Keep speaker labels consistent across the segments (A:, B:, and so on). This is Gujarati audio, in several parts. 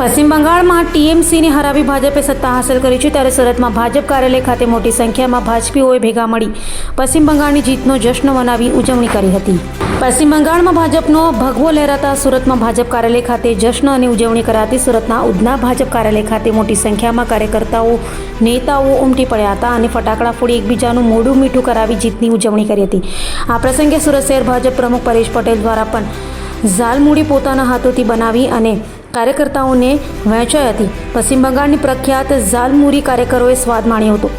A: પશ્ચિમ બંગાળમાં ટીએમસીને હરાવી ભાજપે સત્તા હાંસલ કરી છે, ત્યારે સુરતમાં ભાજપ કાર્યાલય ખાતે મોટી સંખ્યામાં ભાજપીઓએ ભેગા મળી પશ્ચિમ બંગાળની જીતનો જશ્ન મનાવી ઉજવણી કરી હતી। પશ્ચિમ બંગાળમાં ભાજપનો ભગવો લહેરાતા સુરતમાં ભાજપ કાર્યાલય ખાતે જશ્ન અને ઉજવણી કરાતી। સુરતના ઉધના ભાજપ કાર્યાલય ખાતે મોટી સંખ્યામાં કાર્યકર્તાઓ નેતાઓ ઉમટી પડ્યા હતા અને ફટાકડા ફોડી એકબીજાનું મોઢું મીઠું કરાવી જીતની ઉજવણી કરી હતી। આ પ્રસંગે સુરત શહેર ભાજપ પ્રમુખ પરેશ પટેલ દ્વારા પણ ઝાલમુડી પોતાના હાથોથી બનાવી અને કાર્યકર્તાઓને વહેંચાઈ હતી। પશ્ચિમ બંગાળની પ્રખ્યાત ઝાલમુરી કાર્યકરોએ સ્વાદ માણ્યો હતો।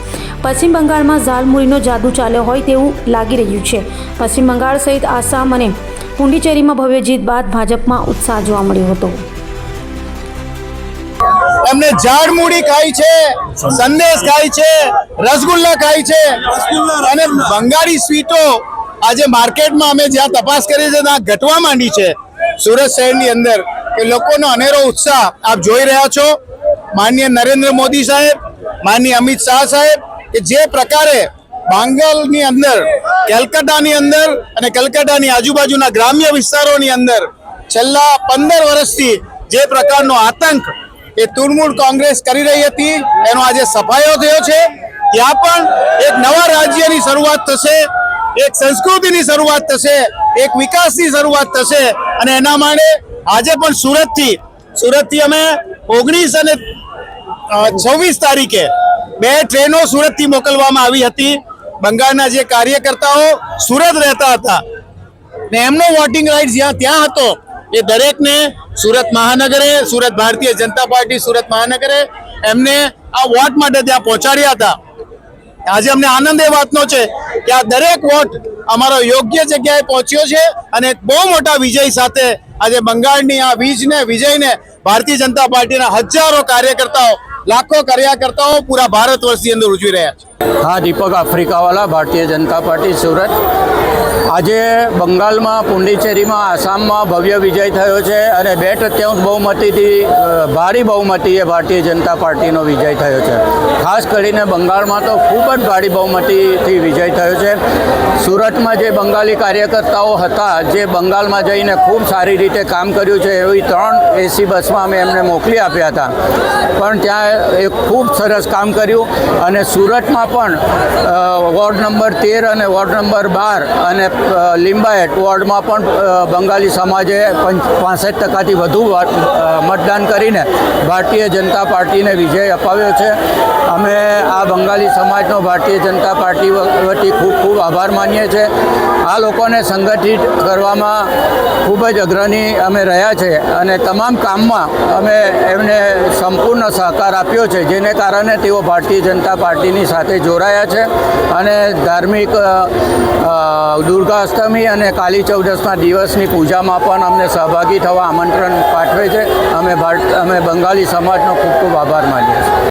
A: પશ્ચિમ બંગાળમાં ઝાલમુરીનો જાદુ ચાલ્યો હોય તેવું લાગી રહ્યું છે। પશ્ચિમ બંગાળ સહિત આસામ અને પુડુચેરીમાં ભવ્ય જીત બાદ ભાજપમાં ઉત્સાહ જોવા મળ્યો હતો।
B: એમને ઝાડમુડી ખાઈ છે, સંદેશ ખાઈ છે, રસગુલ્લા ખાઈ છે અને બંગાળી સ્વીટો આજે માર્કેટમાં અમે જ્યાં તપાસ કરી છે ત્યાં ઘટવા માંડી છે। સુરત શહેરની અંદર કે લોકોનો અનેરો ઉત્સાહ આપ જોઈ રહ્યા છો। માનનીય નરેન્દ્ર મોદી સાહેબ, માનનીય અમિત શાહ સાહેબ કે જે પ્રકારે બંગાળની અંદર, કેલકાતાની અંદર અને કલકત્તાની આજુબાજુના ગ્રામ્ય વિસ્તારોની અંદર છેલ્લા 15 વર્ષથી જે પ્રકારનો આતંક એ તૃણમૂળ કોંગ્રેસ કરી રહી હતી એનો આજે સફાયો થયો છે। ત્યાં પણ એક નવા રાજ્યની શરૂઆત થશે, એક સંસ્કૃતિની શરૂઆત થશે, એક વિકાસની શરૂઆત થશે અને એના માટે આજે પણ સુરતથી અમે 19 અને 26 તારીખે 2 ટ્રેનો સુરતથી મોકલવામાં આવી હતી। બંગાળના જે કાર્યકર્તાઓ સુરત રહેતા હતા ને એમનો વોટિંગ રાઇટ ત્યાં હતો એ દરેકને સુરત મહાનગરે, સુરત ભારતીય જનતા પાર્ટી સુરત મહાનગરે એમને આ વોટ માટે ત્યાં પહોંચાડ્યા હતા। આજે અમને આનંદ એ વાતનો છે કે આ દરેક વોટ અમારો યોગ્ય જગ્યાએ પહોંચ્યો છે અને બહુ મોટા વિજય સાથે આજે બંગાળની આ વિજયને ભારતીય જનતા પાર્ટીના હજારો કાર્યકર્તાઓ, લાખો કાર્યકર્તાઓ પૂરા ભારત વર્ષની અંદર ઉજવી રહ્યા છે।
C: हाँ, दीपक आफ्रिकावाला, भारतीय जनता पार्टी सूरत। આજે બંગાળમાં પુડુચેરીમાં આસામમાં ભવ્ય વિજય થયો છે અને 2/3 બહુમતીથી ભારી બહુમતીએ ભારતીય જનતા પાર્ટીનો વિજય થયો છે। ખાસ કરીને બંગાળમાં તો ખૂબ જ ભારી બહુમતીથી વિજય થયો છે। સુરતમાં જે બંગાળી કાર્યકર્તાઓ હતા જે બંગાળમાં જઈને ખૂબ સારી રીતે કામ કર્યું છે એવી 3 AC બસમાં અમે એમને મોકલી આપ્યા હતા, પણ ત્યાં એ ખૂબ સરસ કામ કર્યું અને સુરતમાં પણ વોર્ડ નંબર 13 અને વોર્ડ નંબર 12 અને લિંબાયત વોર્ડમાં પણ બંગાળી સમાજે 65% વધુ મતદાન કરીને ભારતીય જનતા પાર્ટીને વિજય અપાવ્યો છે। અમે આ બંગાળી સમાજનો ભારતીય જનતા પાર્ટી વતી ખૂબ ખૂબ આભાર માનીએ છીએ। આ લોકોને સંગઠિત કરવામાં ખૂબ જ અગ્રણી અમે રહ્યા છે અને તમામ કામમાં અમે એમને સંપૂર્ણ સહકાર આપ્યો છે, જેને કારણે તેઓ ભારતીય જનતા પાર્ટીની સાથે જોડાયા છે અને ધાર્મિક દુર્ગા અષ્ટમી અને કાલી ચૌદસના દિવસની પૂજામાં પણ અમને સહભાગી થવા આમંત્રણ પાઠવે છે। અમે બંગાળી સમાજનો ખૂબ ખૂબ આભાર માનીએ છીએ।